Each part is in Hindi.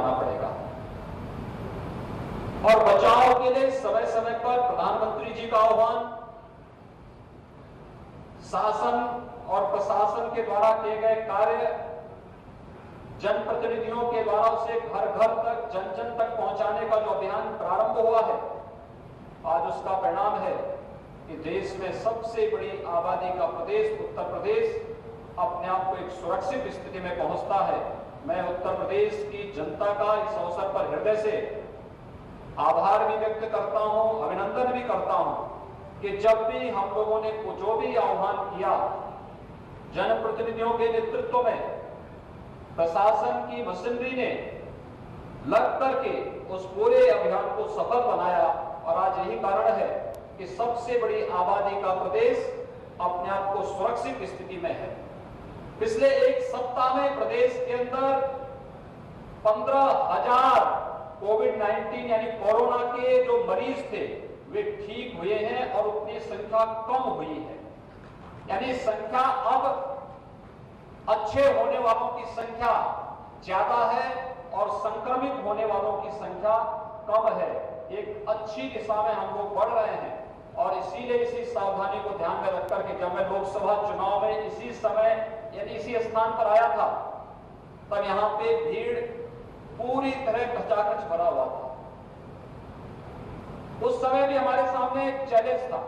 जाना पड़ेगा। और बचाव के लिए समय समय पर प्रधानमंत्री जी का आह्वान, शासन और प्रशासन के द्वारा किए गए कार्य, जनप्रतिनिधियों के द्वारा उसे घर घर तक, जन जन तक पहुंचाने का जो अभियान प्रारंभ हुआ है, आज उसका परिणाम है कि देश में सबसे बड़ी आबादी का प्रदेश उत्तर प्रदेश अपने आप को एक सुरक्षित स्थिति में पहुंचता है। मैं उत्तर प्रदेश की जनता का इस अवसर पर हृदय से आभार भी व्यक्त करता हूं, अभिनंदन भी करता हूं कि जब भी हम लोगों ने जो भी आह्वान किया, जनप्रतिनिधियों के नेतृत्व में प्रशासन की मशीनरी ने लग करके उस पूरे अभियान को सफल बनाया। और आज यही कारण है कि सबसे बड़ी आबादी का प्रदेश अपने आप को सुरक्षित स्थिति में है। पिछले एक सप्ताह में प्रदेश के अंदर 15,000 कोविड-19 यानी कोरोना के जो मरीज थे वे ठीक हुए हैं और उतनी संख्या कम हुई है। यानी संख्या अब अच्छे होने वालों की संख्या ज्यादा है और संक्रमित होने वालों की संख्या कम है। एक अच्छी दिशा में हम लोग बढ़ रहे हैं और इसीलिए इसी सावधानी को ध्यान में रखकर के जब मैं लोकसभा चुनाव में इसी समय यानी इसी स्थान पर आया था, तब यहाँ पे भीड़ पूरी तरह खचाखच भरा हुआ था। उस समय भी हमारे सामने एक चैलेंज था,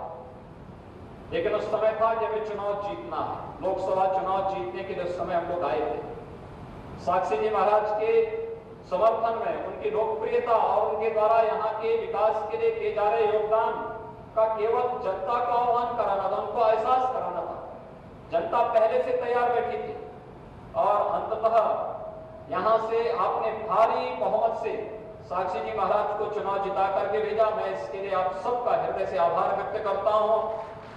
लेकिन उस समय था कि हमें चुनाव जीतना है। लोकसभा चुनाव जीतने के लिए उस समय हम लोग आए थे। साक्षी जी महाराज के समर्थन में, उनकी लोकप्रियता और उनके द्वारा यहाँ के विकास के लिए किए जा रहे योगदान का केवल जनता को आह्वान कराना था, उनको एहसास कराना था। जनता पहले से तैयार बैठी थी और अंततः यहाँ से आपने भारी बहुमत से साक्षी जी महाराज को चुनाव जिता करके भेजा। मैं इसके लिए आप सबका हृदय से आभार व्यक्त करता हूँ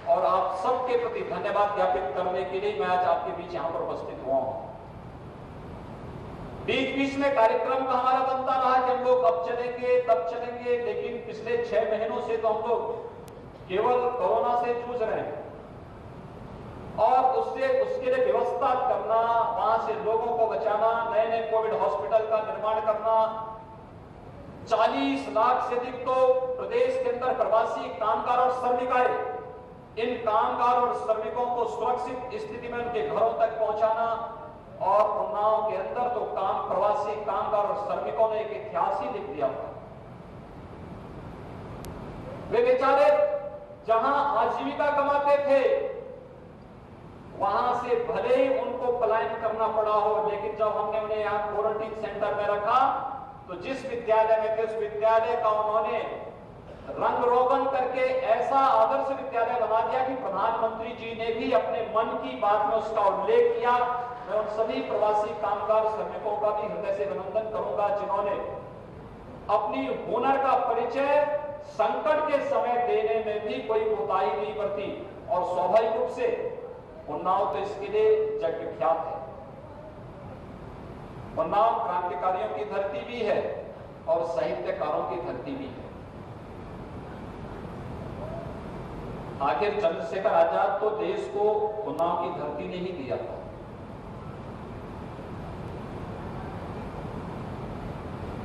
और आप सबके प्रति धन्यवाद ज्ञापित करने के लिए मैं आज आपके बीच यहाँ पर उपस्थित हुआ हूँ। बीच बीच में कार्यक्रम का हमारा बनता रहा कि हम लोग अब चलेंगे तब चलेंगे, लेकिन पिछले 6 महीनों से तो हम लोग केवल कोरोना से जूझ रहे हैं और उसके लिए व्यवस्था करना, वहां से लोगों को बचाना, नए नए कोविड हॉस्पिटल का निर्माण करना। 40 लाख से अधिक तो प्रदेश के अंदर प्रवासी कामगार और श्रमिकाएं, इन कामगार और श्रमिकों को सुरक्षित स्थिति में उनके घरों तक पहुंचाना। और उन्नाव के अंदर तो प्रवासी कामगार और श्रमिकों ने एक इतिहास ही लिख दिया था। वे बेचारे जहां आजीविका कमाते थे वहां से भले ही उनको पलायन करना पड़ा हो, लेकिन जब हमने उन्हें यहाँ क्वारंटीन सेंटर में रखा तो जिस विद्यालय में थे उस विद्यालय का उन्होंने रंग रोगन करके ऐसा आदर्श विद्यालय बना दिया कि प्रधानमंत्री जी ने भी अपने मन की बात में उसका उल्लेख किया। मैं उन सभी प्रवासी कामगार श्रमिकों का भी हृदय से अभिनंदन करूंगा जिन्होंने अपनी हुनर का परिचय संकट के समय देने में भी कोई कोताही नहीं बरती। और स्वाभाविक रूप से उन्नाव तो इसके लिए जग विख्यात है। उन्नाव क्रांतिकारियों की धरती भी है और साहित्यकारों की धरती भी है। आखिर चंद्रशेखर आजाद तो देश को उन्नाव की धरती ने ही दिया था।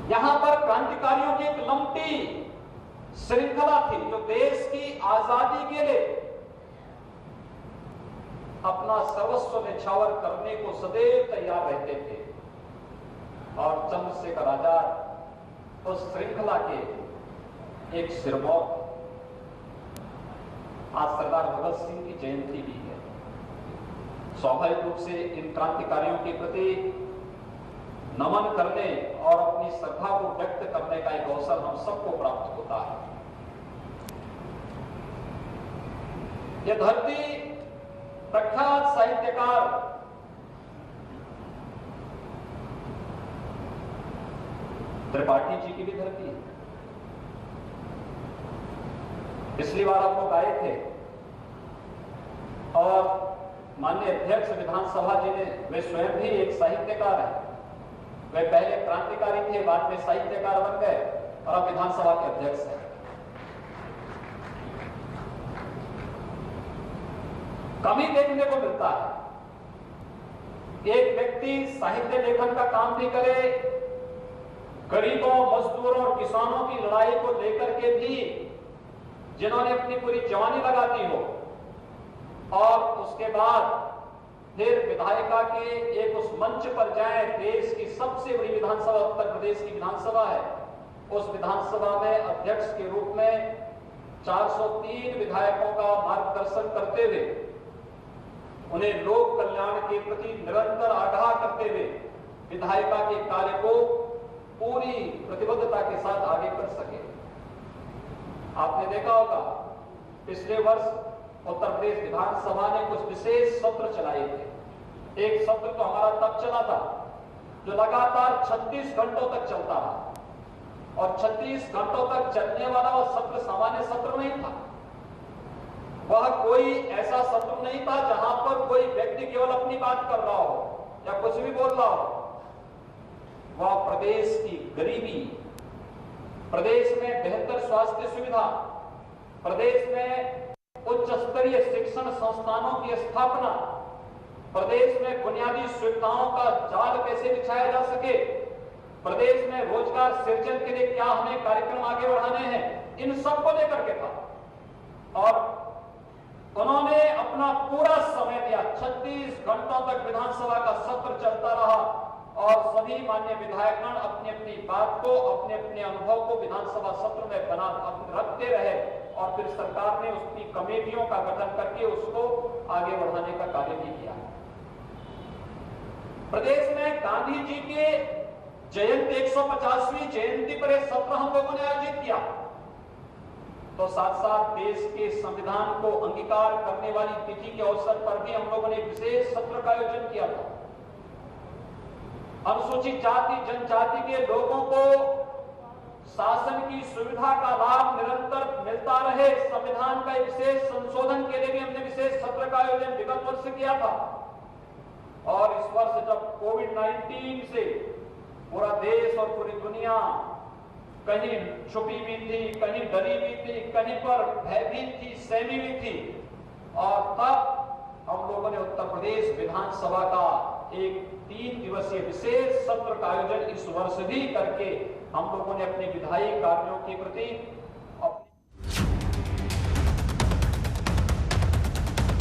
यहां पर क्रांतिकारियों की एक लंबी श्रृंखला थी जो देश की आजादी के लिए अपना सर्वस्व न्यौछावर करने को सदैव तैयार रहते थे। और चंद्रशेखर आजाद उस श्रृंखला के एक सिरमौर। आज सरदार भगत सिंह की जयंती भी है। स्वाभाविक रूप से इन क्रांतिकारियों के प्रति नमन करने और अपनी श्रद्धा को व्यक्त करने का एक अवसर हम सबको प्राप्त होता है। यह धरती प्रख्यात साहित्यकार त्रिपाठी जी की भी धरती है। पिछली बार हम लोग आए थे और माननीय अध्यक्ष विधानसभा जी ने, वे स्वयं भी एक साहित्यकार हैं, वे पहले क्रांतिकारी थे, बाद में साहित्यकार बन गए और अब विधानसभा के अध्यक्ष हैं। कमी देखने को मिलता है एक व्यक्ति साहित्य लेखन का काम भी करे गरीबों, मजदूरों और किसानों की लड़ाई को लेकर के भी जिन्होंने अपनी पूरी जवानी लगा दी हो, और उसके बाद फिर विधायिका के एक उस मंच पर जाएं, देश की सबसे बड़ी विधानसभा उत्तर प्रदेश की विधानसभा है, उस विधानसभा में अध्यक्ष के रूप में 403 विधायकों का मार्गदर्शन करते हुए, उन्हें लोक कल्याण के प्रति निरंतर आगाह करते हुए विधायिका के कार्य को पूरी प्रतिबद्धता के साथ आगे कर सके। आपने देखा होगा पिछले वर्ष उत्तर प्रदेश विधानसभा ने कुछ विशेष सत्र चलाए थे। एक सत्र तो हमारा तब चला था जो लगातार 36 घंटों तक चलता रहा, और 36 घंटों तक चलने वाला वह सत्र सामान्य सत्र नहीं था। वह कोई ऐसा सत्र नहीं था जहां पर कोई व्यक्ति केवल अपनी बात कर रहा हो या कुछ भी बोल रहा हो। वह प्रदेश की गरीबी, प्रदेश में बेहतर स्वास्थ्य सुविधा, प्रदेश में उच्च स्तरीय शिक्षण संस्थानों की स्थापना, प्रदेश में बुनियादी सुविधाओं का जाल कैसे बिछाया जा सके, प्रदेश में रोजगार सृजन के लिए क्या हमें कार्यक्रम आगे बढ़ाने हैं, इन सब को लेकर के था। और उन्होंने अपना पूरा समय दिया। 36 घंटों तक विधानसभा का सत्र चलता रहा और सभी माननीय विधायकगण अपनी अपनी बात को, अपने अपने अनुभव को विधानसभा सत्र में बना रखते रहे, और फिर सरकार ने उसकी कमेटियों का गठन करके उसको आगे बढ़ाने का कार्य भी किया। प्रदेश में गांधी जी के जयंती 150वीं जयंती पर एक सत्र हम लोगों ने आयोजित किया, तो साथ साथ देश के संविधान को अंगीकार करने वाली तिथि के अवसर पर भी हम लोगों ने विशेष सत्र का आयोजन किया था। अनुसूचित जाति जनजाति के लोगों को शासन की सुविधा का लाभ निरंतर मिलता रहे, संविधान का विशेष संशोधन के लिए भी हमने विशेष सत्र का आयोजन विगत वर्ष किया था। और इस वर्ष जब कोविड-19 से पूरा देश और पूरी दुनिया कहीं छुपी हुई थी, कहीं डरी हुई थी, कहीं पर भयभीत थी, सहमी हुई थी, और तब हम लोगों ने उत्तर प्रदेश विधानसभा का एक 3 दिवसीय विशेष सत्र का आयोजन इस वर्ष भी करके हम लोगों ने अपने विधायी कार्यों के प्रति